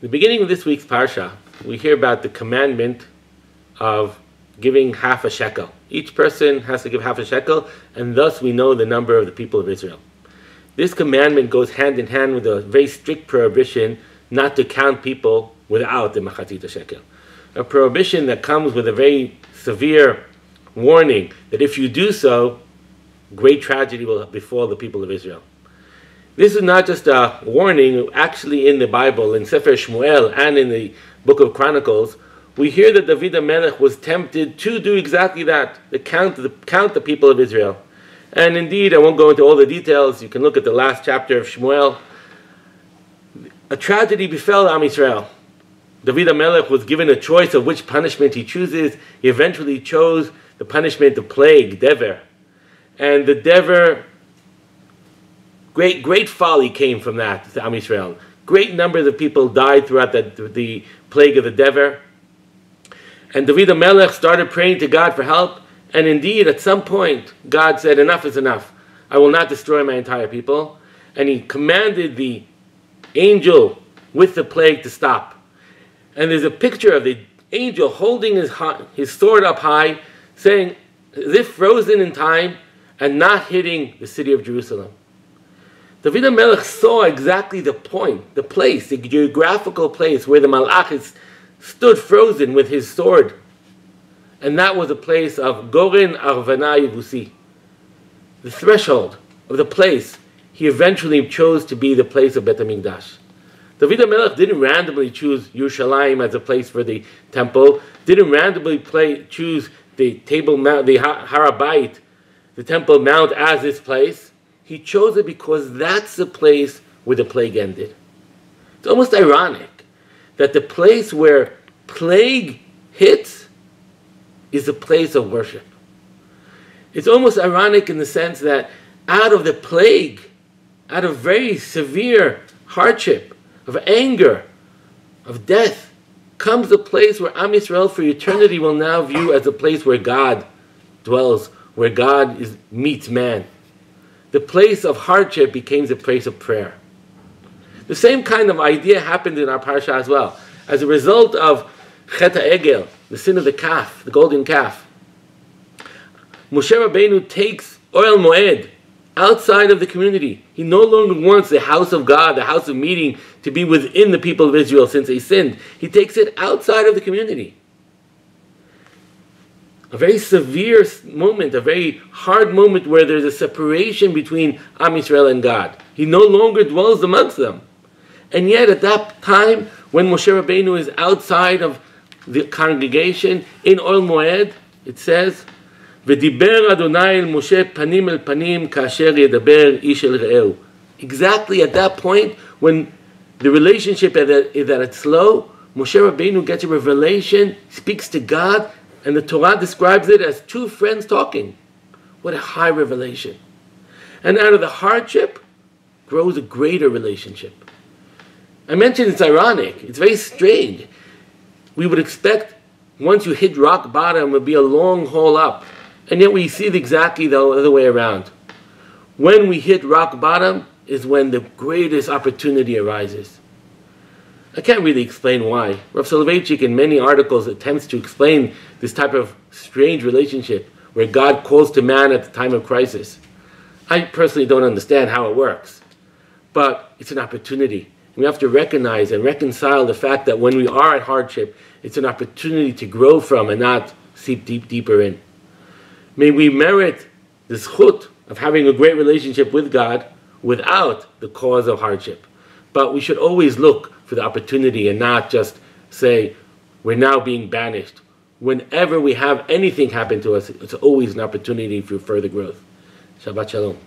the beginning of this week's Parsha, we hear about the commandment of giving half a shekel. Each person has to give half a shekel, and thus we know the number of the people of Israel. This commandment goes hand in hand with a very strict prohibition not to count people without the machatzit shekel. A prohibition that comes with a very severe warning that if you do so, great tragedy will befall the people of Israel. This is not just a warning. Actually, in the Bible, in Sefer Shmuel and in the Book of Chronicles, we hear that David HaMelech was tempted to do exactly that, to count the people of Israel. And indeed, I won't go into all the details. You can look at the last chapter of Shmuel. A tragedy befell Am Yisrael. David HaMelech was given a choice of which punishment he chooses. He eventually chose the punishment of plague, Dever. And the Dever, great folly came from that to Am Yisrael. Great numbers of people died throughout the plague of the Dever. And David HaMelech started praying to God for help. And indeed, at some point, God said, enough is enough. I will not destroy my entire people. And he commanded the angel with the plague to stop. And there's a picture of the angel holding his sword up high, saying, as if frozen in time, and not hitting the city of Jerusalem. David HaMelech saw exactly the point, the place, the geographical place where the Malach stood frozen with his sword. And that was a place of Goren Arvana Yevusi, the threshold of the place he eventually chose to be the place of Bet HaMikdash. David HaMelech didn't randomly choose Yerushalayim as a place for the temple, didn't randomly choose the Table Mount, the Har HaBayit, the Temple Mount as this place. He chose it because that's the place where the plague ended. It's almost ironic that the place where plague hits is the place of worship. It's almost ironic in the sense that out of the plague, out of very severe hardship, of anger, of death, comes the place where Am Yisrael for eternity will now view as a place where God dwells, where God meets man. The place of hardship became the place of prayer. The same kind of idea happened in our parsha as well. As a result of Chet HaEgel, the sin of the calf, the golden calf, Moshe Rabbeinu takes Oel Moed outside of the community. He no longer wants the house of God, the house of meeting, to be within the people of Israel since they sinned. He takes it outside of the community. A very severe moment, a very hard moment where there's a separation between Am Yisrael and God. He no longer dwells amongst them. And yet at that time, when Moshe Rabbeinu is outside of the congregation, in Oel Moed, it says, V'diber Adonai el Moshe panim el panim kasher yedaber ish el re'eu. Exactly at that point, when the relationship is at its low, Moshe Rabbeinu gets a revelation, speaks to God, and the Torah describes it as two friends talking. What a high revelation. And out of the hardship grows a greater relationship. I mentioned it's ironic. It's very strange. We would expect once you hit rock bottom, it would be a long haul up. And yet we see it exactly the other way around. When we hit rock bottom is when the greatest opportunity arises. I can't really explain why. Rav Soloveitchik in many articles attempts to explain this type of strange relationship where God calls to man at the time of crisis. I personally don't understand how it works. But it's an opportunity. We have to recognize and reconcile the fact that when we are at hardship, it's an opportunity to grow from and not seep deeper in. May we merit the zchut of having a great relationship with God without the cause of hardship. But we should always look for the opportunity and not just say, we're now being banished. Whenever we have anything happen to us, it's always an opportunity for further growth. Shabbat Shalom.